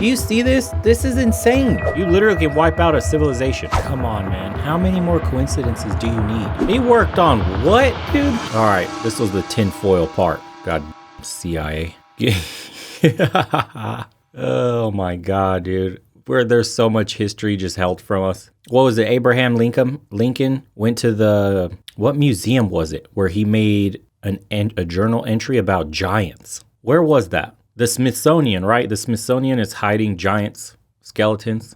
Do you see this? This is insane. You literally can wipe out a civilization. Come on, man. How many more coincidences do you need? He worked on what, dude? All right, this was the tinfoil part. God, CIA. Oh my God, dude. Where there's so much history just held from us. What was it? Abraham Lincoln went to what museum was it? Where he made a journal entry about giants. Where was that? The Smithsonian, right? The Smithsonian is hiding giants, skeletons.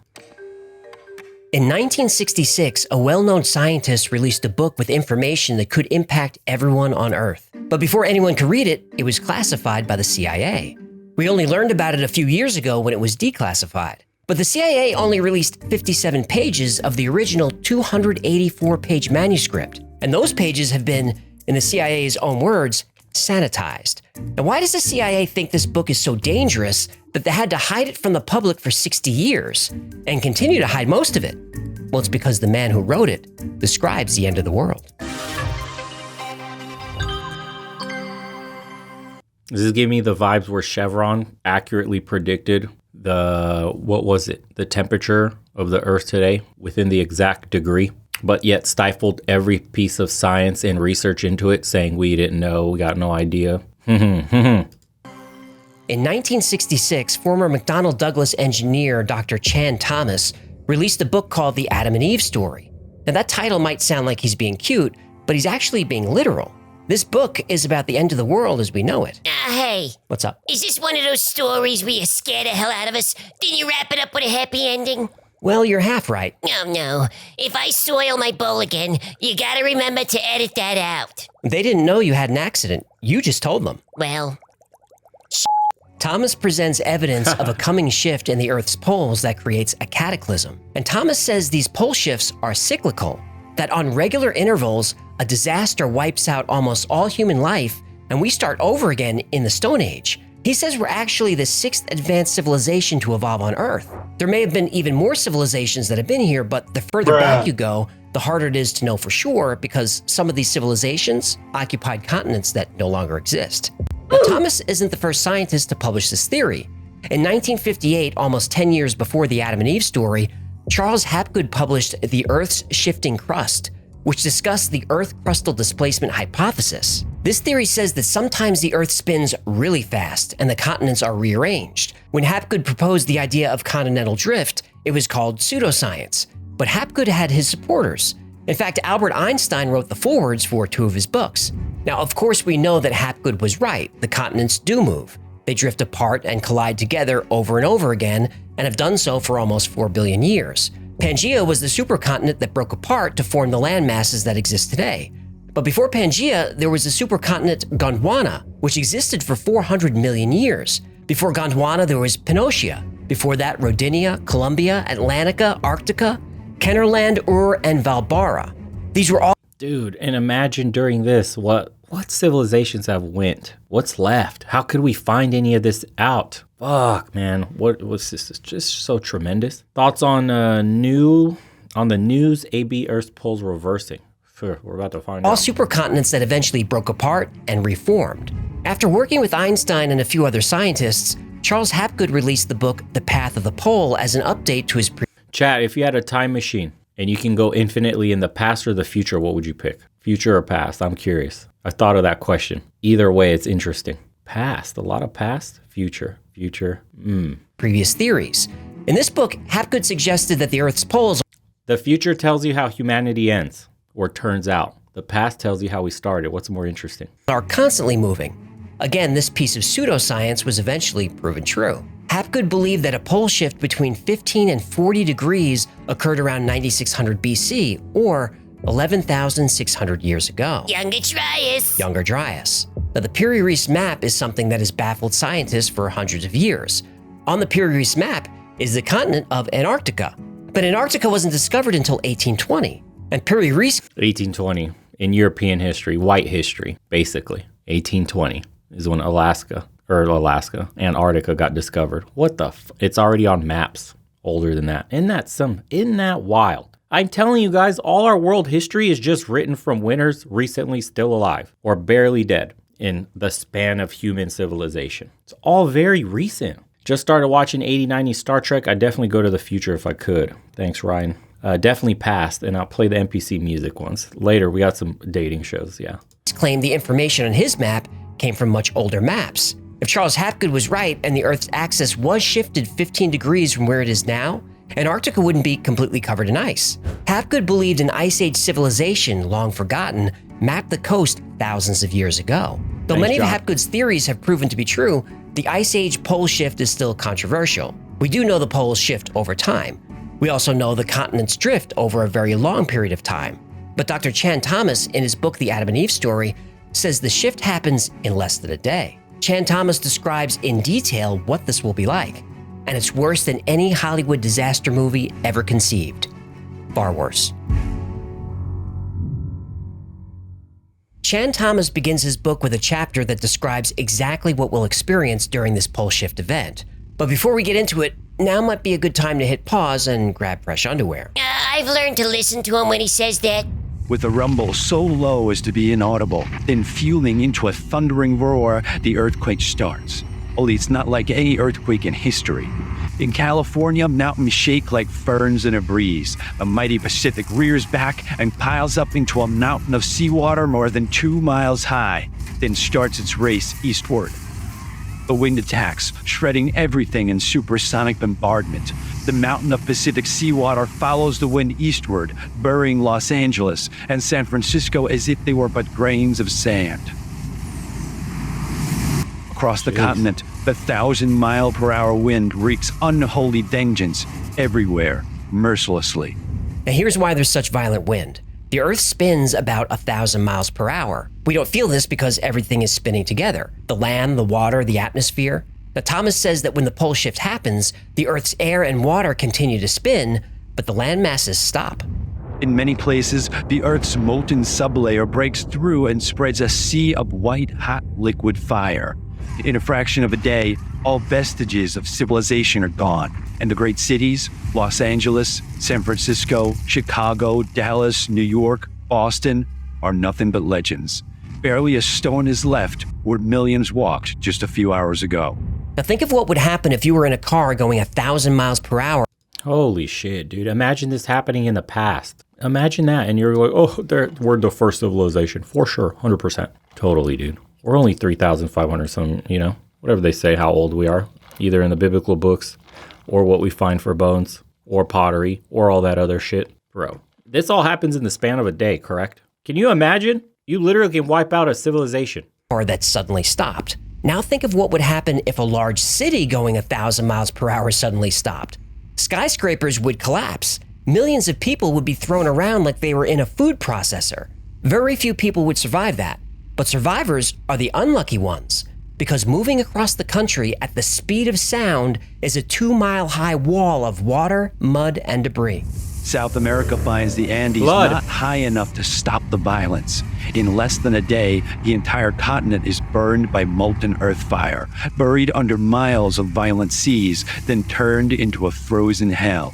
In 1966, a well-known scientist released a book with information that could impact everyone on Earth. But before anyone could read it, it was classified by the CIA. We only learned about it a few years ago when it was declassified. But the CIA only released 57 pages of the original 284-page manuscript. And those pages have been, in the CIA's own words, sanitized. Now, why does the CIA think this book is so dangerous that they had to hide it from the public for 60 years and continue to hide most of it? Well, it's because the man who wrote it describes the end of the world. This is giving me the vibes where Chevron accurately predicted the temperature of the Earth today within the exact degree, but yet stifled every piece of science and research into it, saying we didn't know, we got no idea. In 1966, former McDonnell Douglas engineer Dr. Chan Thomas released a book called The Adam and Eve Story. Now, that title might sound like he's being cute, but he's actually being literal. This book is about the end of the world as we know it. Hey. What's up? Is this one of those stories where you scare the hell out of us? Didn't you wrap it up with a happy ending? Well, you're half right. No. If I soil my bowl again, you gotta remember to edit that out. They didn't know you had an accident. You just told them. Well, Thomas presents evidence of a coming shift in the Earth's poles that creates a cataclysm. And Thomas says these pole shifts are cyclical, that on regular intervals, a disaster wipes out almost all human life, and we start over again in the Stone Age. He says we're actually the 6th advanced civilization to evolve on Earth. There may have been even more civilizations that have been here, but the further back you go, the harder it is to know for sure, because some of these civilizations occupied continents that no longer exist. Now, Thomas isn't the first scientist to publish this theory. In 1958, almost 10 years before the Adam and Eve story, Charles Hapgood published The Earth's Shifting Crust, which discussed the Earth crustal displacement hypothesis. This theory says that sometimes the Earth spins really fast and the continents are rearranged. When Hapgood proposed the idea of continental drift, it was called pseudoscience, but Hapgood had his supporters. In fact, Albert Einstein wrote the forewords for 2 of his books. Now, of course, we know that Hapgood was right. The continents do move. They drift apart and collide together over and over again, and have done so for almost 4 billion years. Pangaea was the supercontinent that broke apart to form the land masses that exist today. But before Pangaea, there was the supercontinent Gondwana, which existed for 400 million years. Before Gondwana, there was Pannotia. Before that, Rodinia, Columbia, Atlantica, Arctica, Kennerland, Ur, and Valbara. These were all— Dude, and imagine during this, what civilizations have went? What's left? How could we find any of this out? Fuck, man. What was this? It's just so tremendous. Thoughts on the news, AB Earth's poles reversing. Sure, we're about to find all out. supercontinents that eventually broke apart and reformed. After working with Einstein and a few other scientists, Charles Hapgood released the book The Path of the Pole as an update to his Chat, if you had a time machine and you can go infinitely in the past or the future, what would you pick? Future or past? I'm curious. I thought of that question. Either way, it's interesting. Past, a lot of past, future. previous theories. In this book, Hapgood suggested that the Earth's poles— The future tells you how humanity ends or turns out. The past tells you how we started. What's more interesting? are constantly moving. Again, this piece of pseudoscience was eventually proven true. Hapgood believed that a pole shift between 15 and 40 degrees occurred around 9600 BC, or 11,600 years ago. Younger Dryas. Now, the Piri-Reis map is something that has baffled scientists for hundreds of years. On the Piri-Reis map is the continent of Antarctica, but Antarctica wasn't discovered until 1820, and Piri-Reis— 1820 in European history, white history, basically. 1820 is when Antarctica got discovered. What the it's already on maps older than that. Isn't that wild? I'm telling you guys, all our world history is just written from winners recently still alive or barely dead in the span of human civilization. It's all very recent. Just started watching 80-90 Star Trek. I'd definitely go to the future if I could. Thanks, Ryan. Definitely passed, and I'll play the NPC music once. Later, we got some dating shows, yeah. Claimed the information on his map came from much older maps. If Charles Hapgood was right and the Earth's axis was shifted 15 degrees from where it is now, Antarctica wouldn't be completely covered in ice. Hapgood believed an Ice Age civilization, long forgotten, mapped the coast thousands of years ago. Though Thanks, many John. of Hapgood's theories have proven to be true, the Ice Age pole shift is still controversial. We do know the poles shift over time. We also know the continents drift over a very long period of time. But Dr. Chan Thomas, in his book The Adam and Eve Story, says the shift happens in less than a day. Chan Thomas describes in detail what this will be like, and it's worse than any Hollywood disaster movie ever conceived. Far worse. Chan Thomas begins his book with a chapter that describes exactly what we'll experience during this pole shift event. But before we get into it, now might be a good time to hit pause and grab fresh underwear. I've learned to listen to him when he says that. With a rumble so low as to be inaudible, then fueling into a thundering roar, the earthquake starts. Only it's not like any earthquake in history. In California, mountains shake like ferns in a breeze. The mighty Pacific rears back and piles up into a mountain of seawater more than 2 miles high, then starts its race eastward. The wind attacks, shredding everything in supersonic bombardment. The mountain of Pacific seawater follows the wind eastward, burying Los Angeles and San Francisco as if they were but grains of sand. Across the continent, the 1,000-mile-per-hour wind wreaks unholy vengeance everywhere, mercilessly. Now here's why there's such violent wind. The Earth spins about 1,000 miles per hour. We don't feel this because everything is spinning together. The land, the water, the atmosphere. Now Thomas says that when the pole shift happens, the Earth's air and water continue to spin, but the land masses stop. In many places, the Earth's molten sublayer breaks through and spreads a sea of white, hot liquid fire. In a fraction of a day, all vestiges of civilization are gone, and the great cities, Los Angeles, San Francisco, Chicago, Dallas, New York, Boston, are nothing but legends. Barely a stone is left where millions walked just a few hours ago. Now think of what would happen if you were in a car going 1,000 miles per hour. Holy shit, dude. Imagine this happening in the past. Imagine that, and you're like, oh, we're the first civilization. For sure, 100%. Totally, dude. We're only 3,500 some, whatever they say how old we are, either in the biblical books or what we find for bones or pottery or all that other shit. Bro, this all happens in the span of a day, correct? Can you imagine? You literally can wipe out a civilization. Or that suddenly stopped. Now think of what would happen if a large city going 1,000 miles per hour suddenly stopped. Skyscrapers would collapse. Millions of people would be thrown around like they were in a food processor. Very few people would survive that. But survivors are the unlucky ones, because moving across the country at the speed of sound is a 2-mile-high wall of water, mud, and debris. South America finds the Andes not high enough to stop the violence. In less than a day, the entire continent is burned by molten earth fire, buried under miles of violent seas, then turned into a frozen hell.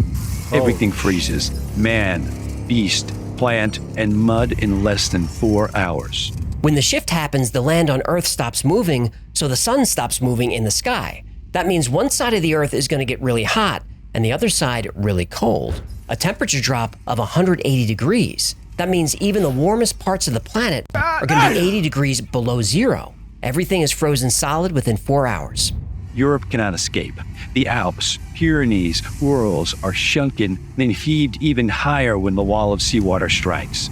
Everything freezes: man, beast, plant, and mud in less than 4 hours. When the shift happens, the land on Earth stops moving, so the sun stops moving in the sky. That means one side of the Earth is going to get really hot, and the other side really cold. A temperature drop of 180 degrees. That means even the warmest parts of the planet are going to be 80 degrees below zero. Everything is frozen solid within 4 hours. Europe cannot escape. The Alps, Pyrenees, Urals are shrunken, then heaved even higher when the wall of seawater strikes.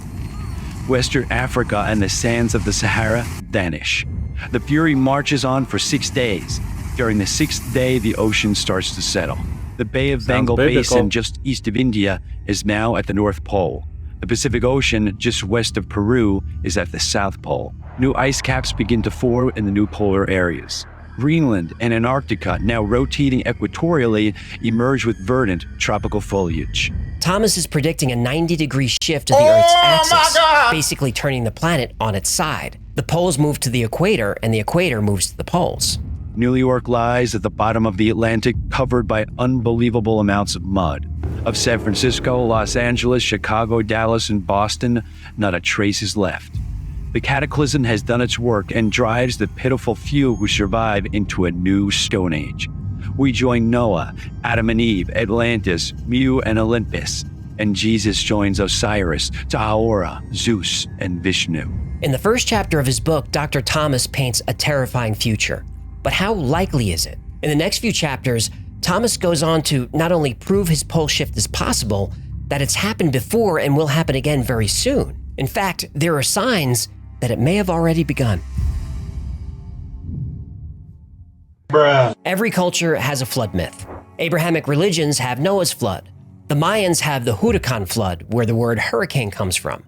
Western Africa and the sands of the Sahara vanish. The fury marches on for 6 days. During the 6th day, the ocean starts to settle. The Bay of Bengal Basin just east of India is now at the North Pole. The Pacific Ocean just west of Peru is at the South Pole. New ice caps begin to form in the new polar areas. Greenland and Antarctica, now rotating equatorially, emerge with verdant tropical foliage. Thomas is predicting a 90-degree shift of the Earth's axis, basically turning the planet on its side. The poles move to the equator, and the equator moves to the poles. New York lies at the bottom of the Atlantic, covered by unbelievable amounts of mud. Of San Francisco, Los Angeles, Chicago, Dallas, and Boston, not a trace is left. The cataclysm has done its work and drives the pitiful few who survive into a new Stone Age. we join Noah, Adam and Eve, Atlantis, Mu and Olympus. And Jesus joins Osiris, Tahora, Zeus, and Vishnu. In the first chapter of his book, Dr. Thomas paints a terrifying future. But how likely is it? In the next few chapters, Thomas goes on to not only prove his pole shift is possible, that it's happened before and will happen again very soon. In fact, there are signs that it may have already begun. Bruh. Every culture has a flood myth. Abrahamic religions have Noah's flood. The Mayans have the Huracan flood, where the word hurricane comes from.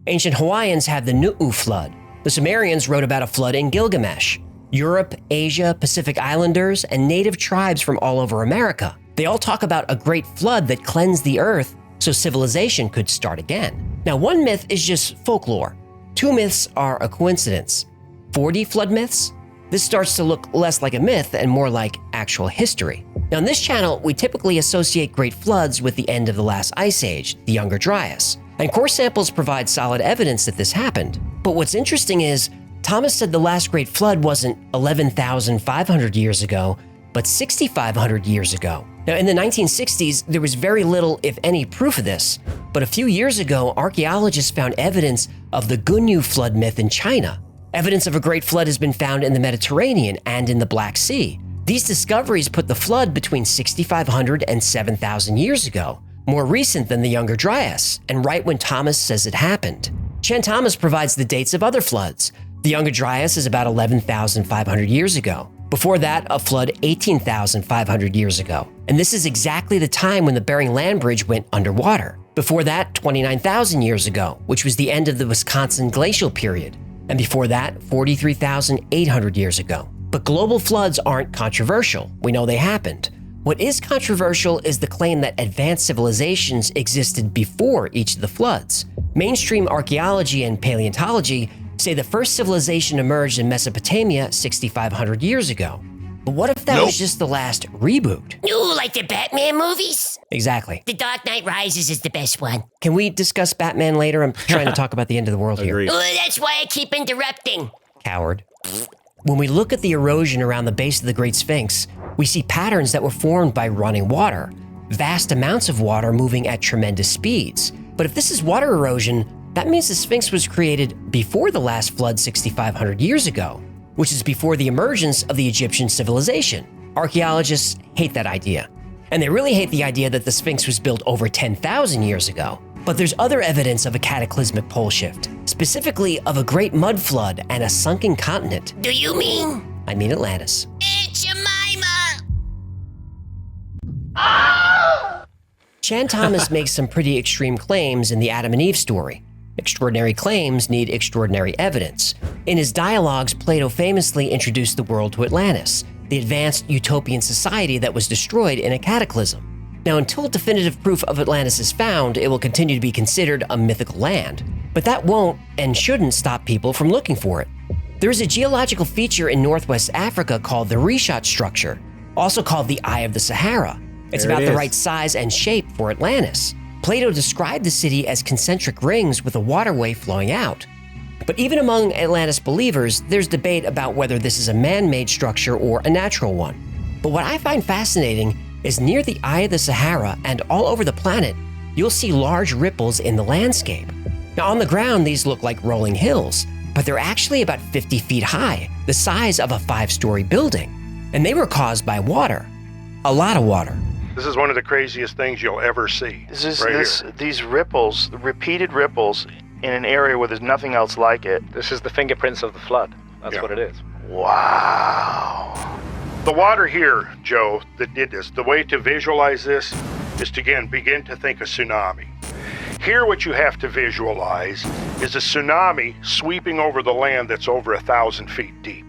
Ancient Hawaiians have the Nu'u flood. The Sumerians wrote about a flood in Gilgamesh. Europe, Asia, Pacific Islanders, and native tribes from all over America. They all talk about a great flood that cleansed the earth so civilization could start again. Now, one myth is just folklore. Two myths are a coincidence. 4D flood myths? This starts to look less like a myth and more like actual history. Now, on this channel, we typically associate great floods with the end of the last ice age, the Younger Dryas. And core samples provide solid evidence that this happened. But what's interesting is, Thomas said the last great flood wasn't 11,500 years ago, but 6,500 years ago. Now, in the 1960s, there was very little, if any, proof of this. But a few years ago, archaeologists found evidence of the Gunyu flood myth in China. Evidence of a great flood has been found in the Mediterranean and in the Black Sea. These discoveries put the flood between 6,500 and 7,000 years ago, more recent than the Younger Dryas, and right when Thomas says it happened. Chan Thomas provides the dates of other floods. The Younger Dryas is about 11,500 years ago. Before that, a flood 18,500 years ago. And this is exactly the time when the Bering Land Bridge went underwater. Before that, 29,000 years ago, which was the end of the Wisconsin glacial period. And before that, 43,800 years ago. But global floods aren't controversial. We know they happened. What is controversial is the claim that advanced civilizations existed before each of the floods. Mainstream archaeology and paleontology say the first civilization emerged in Mesopotamia 6,500 years ago. But what if that was just the last reboot? Ooh, like the Batman movies? Exactly. The Dark Knight Rises is the best one. Can we discuss Batman later? I'm trying to talk about the end of the world here. Agreed. Ooh, that's why I keep interrupting. Coward. When we look at the erosion around the base of the Great Sphinx, we see patterns that were formed by running water. Vast amounts of water moving at tremendous speeds. But if this is water erosion, that means the Sphinx was created before the last flood 6,500 years ago, which is before the emergence of the Egyptian civilization. Archaeologists hate that idea. And they really hate the idea that the Sphinx was built over 10,000 years ago. But there's other evidence of a cataclysmic pole shift, specifically of a great mud flood and a sunken continent. Do you mean? I mean Atlantis. Aunt Jemima! Chan Thomas makes some pretty extreme claims in the Adam and Eve story. Extraordinary claims need extraordinary evidence. In his dialogues, Plato famously introduced the world to Atlantis, the advanced utopian society that was destroyed in a cataclysm. Now, until definitive proof of Atlantis is found, it will continue to be considered a mythical land. But that won't and shouldn't stop people from looking for it. There is a geological feature in Northwest Africa called the Richat structure, also called the Eye of the Sahara. It's There it about the is. right size and shape for Atlantis. Plato described the city as concentric rings with a waterway flowing out. But even among Atlantis believers, there's debate about whether this is a man-made structure or a natural one. But what I find fascinating is near the Eye of the Sahara and all over the planet, you'll see large ripples in the landscape. Now, on the ground, these look like rolling hills, but they're actually about 50 feet high, the size of a 5-story building. And they were caused by water. A lot of water. This is one of the craziest things you'll ever see. These ripples, repeated ripples in an area where there's nothing else like it. This is the fingerprints of the flood. That's what it is. Wow. The water here, Joe, that did this, the way to visualize this is to, again, begin to think of tsunami. Here, what you have to visualize is a tsunami sweeping over the land that's over 1,000 feet deep.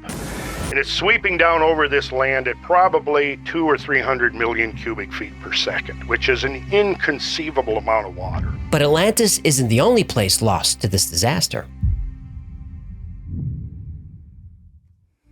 And it's sweeping down over this land at probably 200 or 300 million cubic feet per second, which is an inconceivable amount of water. But Atlantis isn't the only place lost to this disaster.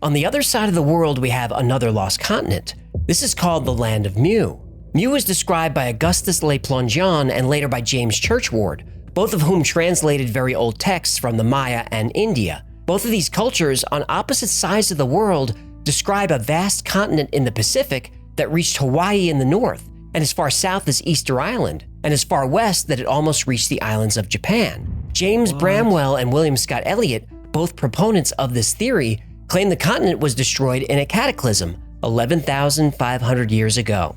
On the other side of the world, we have another lost continent. This is called the Land of Mu. Mu is described by Augustus Le Plongeon and later by James Churchward, both of whom translated very old texts from the Maya and India. Both of these cultures, on opposite sides of the world, describe a vast continent in the Pacific that reached Hawaii in the north, and as far south as Easter Island, and as far west that it almost reached the islands of Japan. James Bramwell and William Scott Elliott, both proponents of this theory, claim the continent was destroyed in a cataclysm 11,500 years ago.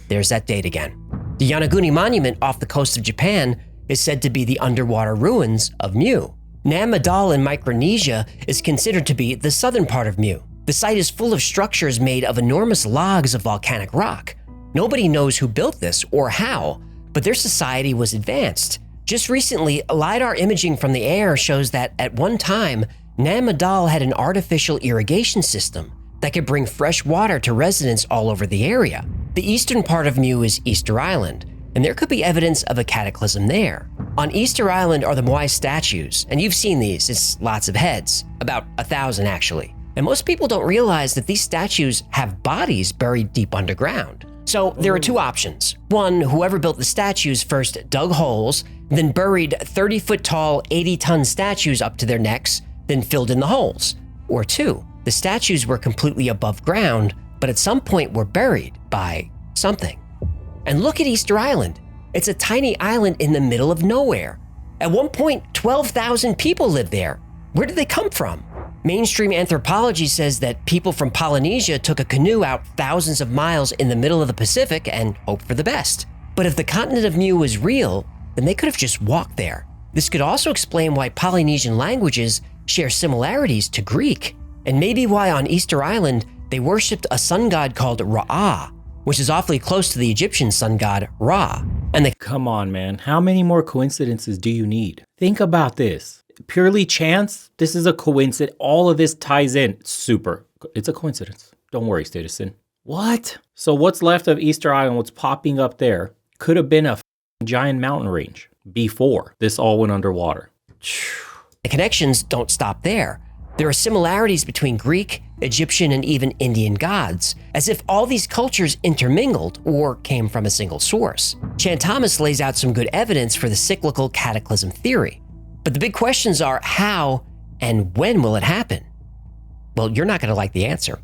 There's that date again. The Yonaguni Monument off the coast of Japan is said to be the underwater ruins of Mu. Nam Madol in Micronesia is considered to be the southern part of Mu. The site is full of structures made of enormous logs of volcanic rock. Nobody knows who built this or how, but their society was advanced. Just recently, LiDAR imaging from the air shows that at one time, Nam Madol had an artificial irrigation system that could bring fresh water to residents all over the area. The eastern part of Mu is Easter Island, and there could be evidence of a cataclysm there. On Easter Island are the Moai statues, and you've seen these. It's lots of heads, about 1,000 actually. And most people don't realize that these statues have bodies buried deep underground. So there are two options. One, whoever built the statues first dug holes, then buried 30-foot tall, 80-ton statues up to their necks, then filled in the holes. Or two, the statues were completely above ground, but at some point were buried by something. And look at Easter Island. It's a tiny island in the middle of nowhere. At one point, 12,000 people lived there. Where did they come from? Mainstream anthropology says that people from Polynesia took a canoe out thousands of miles in the middle of the Pacific and hoped for the best. But if the continent of Mu was real, then they could have just walked there. This could also explain why Polynesian languages share similarities to Greek, and maybe why on Easter Island they worshipped a sun god called Ra'ah, which is awfully close to the Egyptian sun god Ra. And Come on, man. How many more coincidences do you need? Think about this. Purely chance? This is a coincidence. All of this ties in. Super. It's a coincidence. Don't worry, citizen. What? So what's left of Easter Island, what's popping up there, could have been a giant mountain range before this all went underwater. the connections don't stop there. There are similarities between Greek, Egyptian, and even Indian gods, as if all these cultures intermingled or came from a single source. Chan Thomas lays out some good evidence for the cyclical cataclysm theory. But the big questions are how and when will it happen? Well, you're not going to like the answer.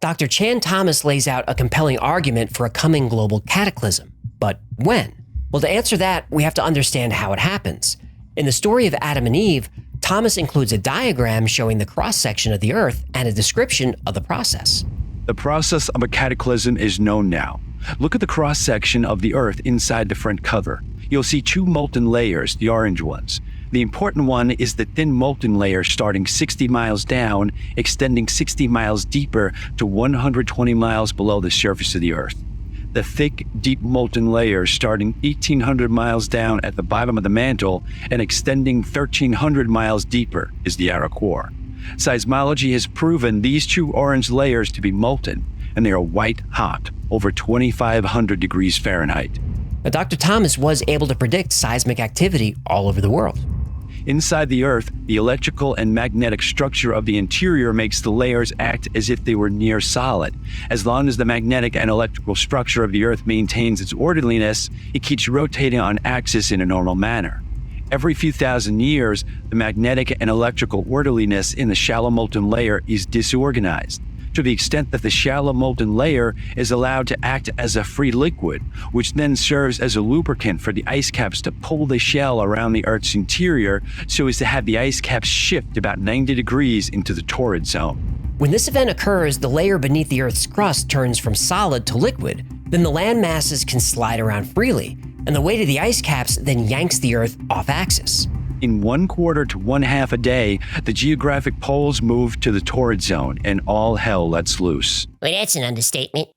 Dr. Chan Thomas lays out a compelling argument for a coming global cataclysm. But when? Well, to answer that, we have to understand how it happens. In the story of Adam and Eve, Thomas includes a diagram showing the cross-section of the Earth and a description of the process. The process of a cataclysm is known now. Look at the cross-section of the Earth inside the front cover. You'll see two molten layers, the orange ones. The important one is the thin molten layer starting 60 miles down, extending 60 miles deeper to 120 miles below the surface of the Earth. The thick, deep molten layer starting 1,800 miles down at the bottom of the mantle and extending 1,300 miles deeper is the outer core. Seismology has proven these two orange layers to be molten, and they are white hot, over 2,500 degrees Fahrenheit. Now, Dr. Thomas was able to predict seismic activity all over the world. Inside the Earth, the electrical and magnetic structure of the interior makes the layers act as if they were near solid. As long as the magnetic and electrical structure of the Earth maintains its orderliness, it keeps rotating on axis in a normal manner. Every few thousand years, the magnetic and electrical orderliness in the shallow molten layer is disorganized, to the extent that the shallow molten layer is allowed to act as a free liquid, which then serves as a lubricant for the ice caps to pull the shell around the Earth's interior so as to have the ice caps shift about 90 degrees into the torrid zone. When this event occurs, the layer beneath the Earth's crust turns from solid to liquid. Then the land masses can slide around freely, and the weight of the ice caps then yanks the Earth off axis. In 1/4 to 1/2 a day, the geographic poles move to the torrid zone and all hell lets loose. Well, that's an understatement.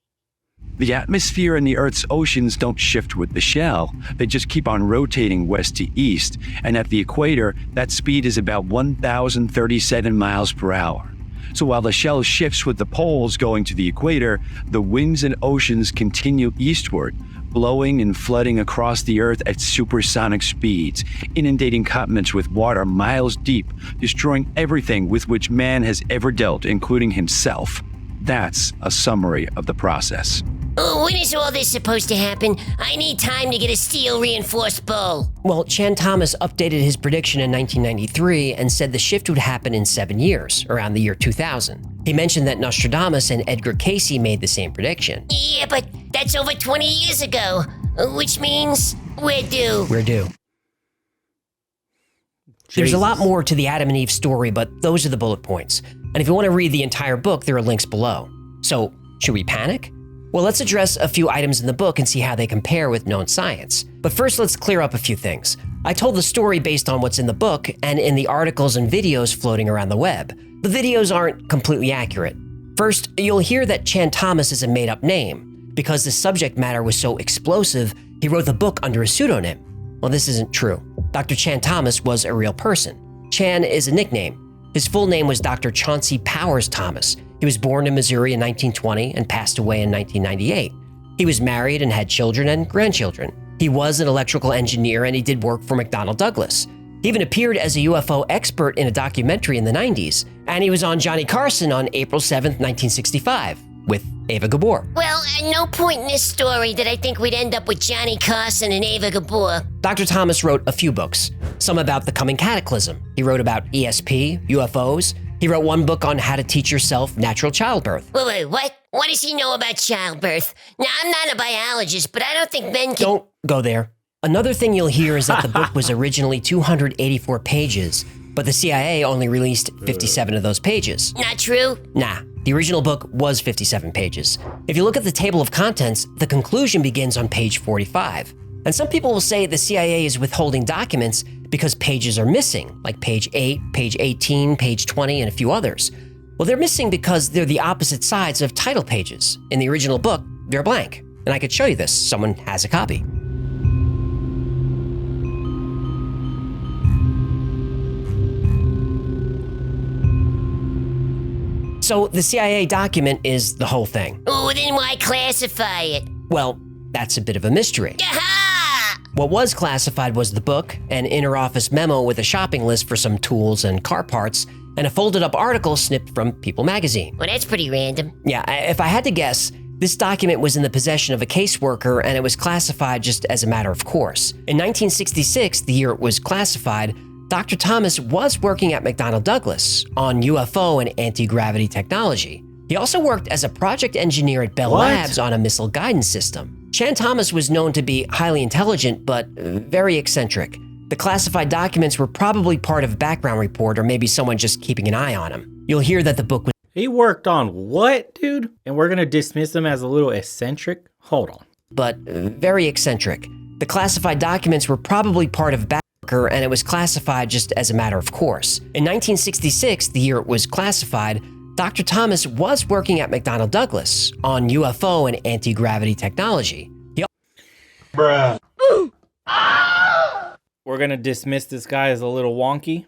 The atmosphere and the Earth's oceans don't shift with the shell. They just keep on rotating west to east, and at the equator, that speed is about 1,037 miles per hour. So while the shell shifts with the poles going to the equator, the winds and oceans continue eastward, blowing and flooding across the Earth at supersonic speeds, inundating continents with water miles deep, destroying everything with which man has ever dealt, including himself. That's a summary of the process. Oh, when is all this supposed to happen? I need time to get a steel-reinforced bow. Well, Chan Thomas updated his prediction in 1993 and said the shift would happen in 7 years, around the year 2000. He mentioned that Nostradamus and Edgar Cayce made the same prediction. Yeah, but that's over 20 years ago, which means we're due. We're due. There's a lot more to the Adam and Eve story, but those are the bullet points. And if you want to read the entire book, there are links below. So, should we panic? Well, let's address a few items in the book and see how they compare with known science. But first, let's clear up a few things. I told the story based on what's in the book and in the articles and videos floating around the web. The videos aren't completely accurate. First, you'll hear that Chan Thomas is a made-up name. Because the subject matter was so explosive, he wrote the book under a pseudonym. Well, this isn't true. Dr. Chan Thomas was a real person. Chan is a nickname. His full name was Dr. Chauncey Powers Thomas. He was born in Missouri in 1920 and passed away in 1998. He was married and had children and grandchildren. He was an electrical engineer and he did work for McDonnell Douglas. He even appeared as a UFO expert in a documentary in the 90s. And he was on Johnny Carson on April 7th, 1965, with Ava Gabor. Well, at no point in this story did I think we'd end up with Johnny Carson and Ava Gabor. Dr. Thomas wrote a few books, some about the coming cataclysm. He wrote about ESP, UFOs. He wrote one book on how to teach yourself natural childbirth. Wait, what? What does he know about childbirth? Now, I'm not a biologist, but I don't think men can... Don't go there. Another thing you'll hear is that the book was originally 284 pages, but the CIA only released 57 of those pages. Not true? Nah, the original book was 57 pages. If you look at the table of contents, the conclusion begins on page 45. And some people will say the CIA is withholding documents because pages are missing, like page 8, page 18, page 20, and a few others. Well, they're missing because they're the opposite sides of title pages. In the original book, they're blank. And I could show you this. Someone has a copy. So the CIA document is the whole thing. Oh, then why classify it? Well, that's a bit of a mystery. Aha! What was classified was the book, an inter-office memo with a shopping list for some tools and car parts, and a folded-up article snipped from People magazine. Well, that's pretty random. Yeah, if I had to guess, this document was in the possession of a caseworker and it was classified just as a matter of course. In 1966, the year it was classified, Dr. Thomas was working at McDonnell Douglas on UFO and anti-gravity technology. He also worked as a project engineer at Bell Labs on a missile guidance system. Chan Thomas was known to be highly intelligent, but very eccentric. The classified documents were probably part of a background report or maybe someone just keeping an eye on him. You'll hear that the book was... He worked on what, dude? And we're gonna dismiss him as a little eccentric? Hold on. But very eccentric. The classified documents were probably part of a background and it was classified just as a matter of course. In 1966, the year it was classified, Dr. Thomas was working at McDonnell Douglas on UFO and anti-gravity technology. Bruh. We're gonna dismiss this guy as a little wonky.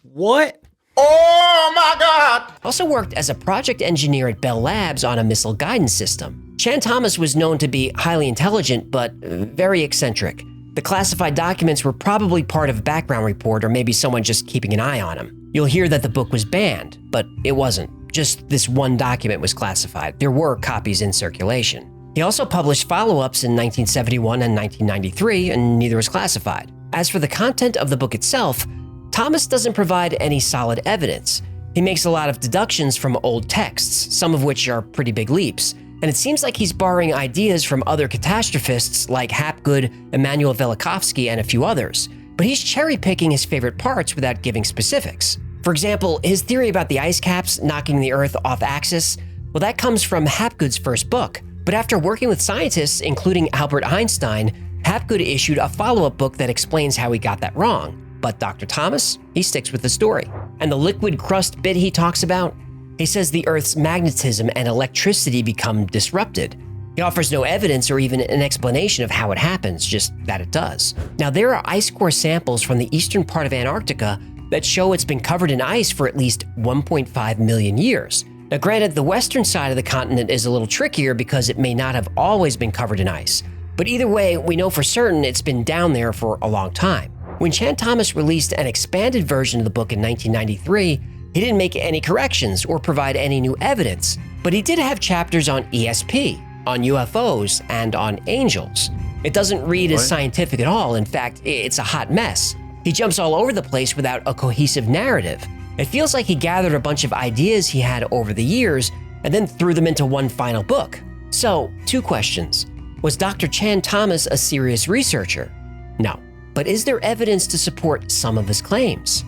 What? Oh my God! Also worked as a project engineer at Bell Labs on a missile guidance system. Chan Thomas was known to be highly intelligent, but very eccentric. The classified documents were probably part of a background report or maybe someone just keeping an eye on him. You'll hear that the book was banned, but it wasn't. Just this one document was classified. There were copies in circulation. He also published follow-ups in 1971 and 1993, and neither was classified. As for the content of the book itself, Thomas doesn't provide any solid evidence. He makes a lot of deductions from old texts, some of which are pretty big leaps. And it seems like he's borrowing ideas from other catastrophists like Hapgood, Immanuel Velikovsky, and a few others. But he's cherry-picking his favorite parts without giving specifics. For example, his theory about the ice caps knocking the Earth off axis, well, that comes from Hapgood's first book. But after working with scientists, including Albert Einstein, Hapgood issued a follow-up book that explains how he got that wrong. But Dr. Thomas, he sticks with the story. And the liquid crust bit he talks about, he says the Earth's magnetism and electricity become disrupted. He offers no evidence or even an explanation of how it happens, just that it does. Now, there are ice core samples from the eastern part of Antarctica that show it's been covered in ice for at least 1.5 million years. Now, granted, the western side of the continent is a little trickier because it may not have always been covered in ice. But either way, we know for certain it's been down there for a long time. When Chan Thomas released an expanded version of the book in 1993, he didn't make any corrections or provide any new evidence, but he did have chapters on ESP, on UFOs and on angels. It doesn't read as scientific at all. In fact, it's a hot mess. He jumps all over the place without a cohesive narrative. It feels like he gathered a bunch of ideas he had over the years and then threw them into one final book. So, 2 questions. Was Dr. Chan Thomas a serious researcher? No. But is there evidence to support some of his claims?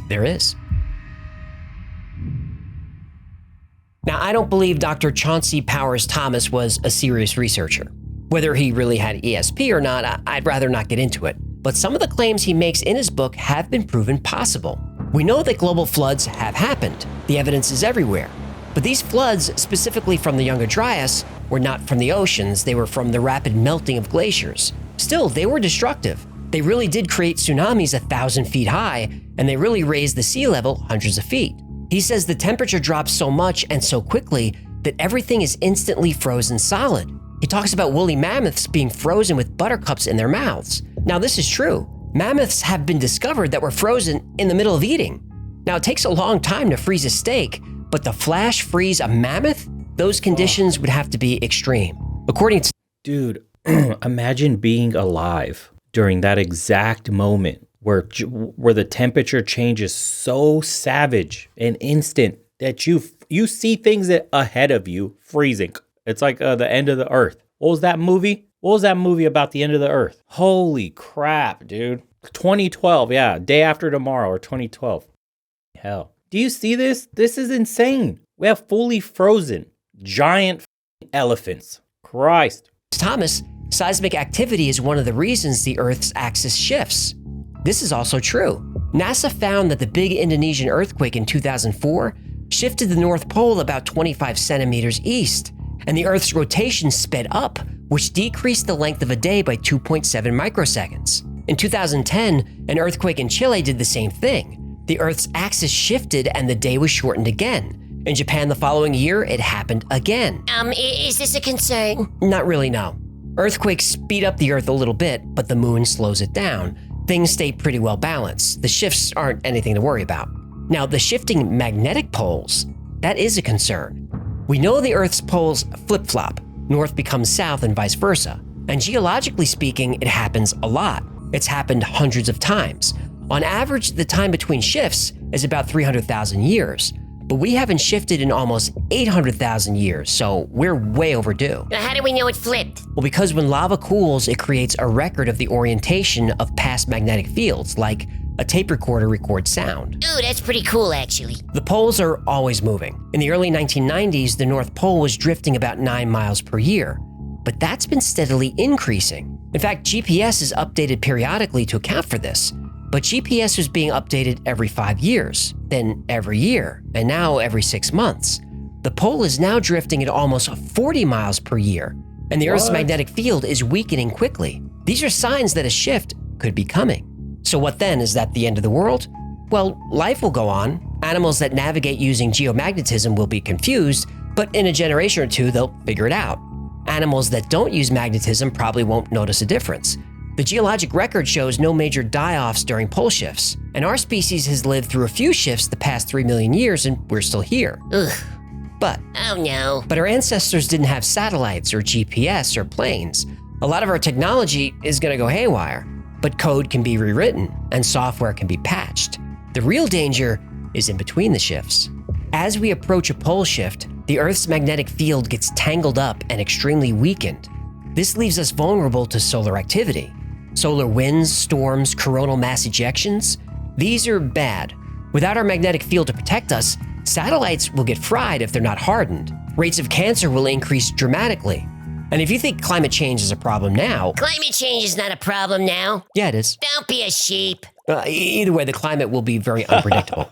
There is. Now, I don't believe Dr. Chauncey Powers Thomas was a serious researcher. Whether he really had ESP or not, I'd rather not get into it. But some of the claims he makes in his book have been proven possible. We know that global floods have happened. The evidence is everywhere. But these floods, specifically from the Younger Dryas, were not from the oceans, they were from the rapid melting of glaciers. Still, they were destructive. They really did create tsunamis 1,000 feet high, and they really raised the sea level hundreds of feet. He says the temperature drops so much and so quickly that everything is instantly frozen solid. He talks about woolly mammoths being frozen with buttercups in their mouths. Now, this is true. Mammoths have been discovered that were frozen in the middle of eating. Now, it takes a long time to freeze a steak, but to flash freeze a mammoth? Those conditions would have to be extreme. According to... Dude, imagine being alive during that exact moment where the temperature changes so savage and instant that you see things ahead of you freezing. It's like the end of the earth. What was that movie? What was that movie about the end of the earth? Holy crap, dude. 2012, yeah. Day After Tomorrow or 2012. Hell. Do you see this? This is insane. We have fully frozen giant elephants. Christ. Thomas, seismic activity is one of the reasons the Earth's axis shifts. This is also true. NASA found that the big Indonesian earthquake in 2004 shifted the North Pole about 25 centimeters east, and the Earth's rotation sped up, which decreased the length of a day by 2.7 microseconds. In 2010, an earthquake in Chile did the same thing. The Earth's axis shifted and the day was shortened again. In Japan the following year, it happened again. Is this a concern? Not really, no. Earthquakes speed up the Earth a little bit, but the moon slows it down. Things stay pretty well balanced. The shifts aren't anything to worry about. Now, the shifting magnetic poles, that is a concern. We know the Earth's poles flip-flop. North becomes south and vice versa. And geologically speaking, it happens a lot. It's happened hundreds of times. On average, the time between shifts is about 300,000 years. But we haven't shifted in almost 800,000 years, so we're way overdue. How do we know it flipped? Well, because when lava cools, it creates a record of the orientation of past magnetic fields, like a tape recorder records sound. Ooh, that's pretty cool, actually. The poles are always moving. In the early 1990s, the North Pole was drifting about 9 miles per year, but that's been steadily increasing. In fact, GPS is updated periodically to account for this. But GPS was being updated every 5 years, then every year, and now every 6 months. The pole is now drifting at almost 40 miles per year, and the Earth's magnetic field is weakening quickly. These are signs that a shift could be coming. So what then? Is that the end of the world? Well, life will go on. Animals that navigate using geomagnetism will be confused, but in a generation or two, they'll figure it out. Animals that don't use magnetism probably won't notice a difference. The geologic record shows no major die-offs during pole shifts, and our species has lived through a few shifts the past 3 million years, and we're still here. Ugh. But Oh no. our ancestors didn't have satellites or GPS or planes. A lot of our technology is going to go haywire, but code can be rewritten and software can be patched. The real danger is in between the shifts. As we approach a pole shift, the Earth's magnetic field gets tangled up and extremely weakened. This leaves us vulnerable to solar activity. Solar winds, storms, coronal mass ejections, these are bad. Without our magnetic field to protect us, satellites will get fried if they're not hardened. Rates of cancer will increase dramatically. And if you think climate change is a problem now, Climate change is not a problem now. yeah, it is. Don't be a sheep. Either way, the climate will be very unpredictable.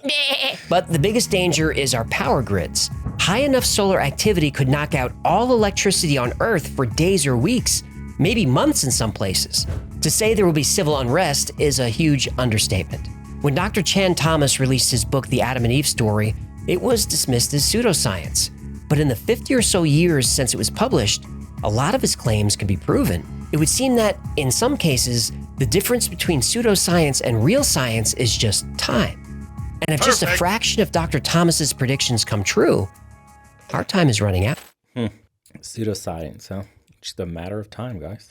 But the biggest danger is our power grids. High enough solar activity could knock out all electricity on Earth for days or weeks, maybe months in some places. To say there will be civil unrest is a huge understatement. When Dr. Chan Thomas released his book, The Adam and Eve Story, it was dismissed as pseudoscience. But in the 50 or so years since it was published, a lot of his claims can be proven. It would seem that, in some cases, the difference between pseudoscience and real science is just time. And if just a fraction of Dr. Thomas's predictions come true, our time is running out. Pseudoscience, huh? Just a matter of time, guys.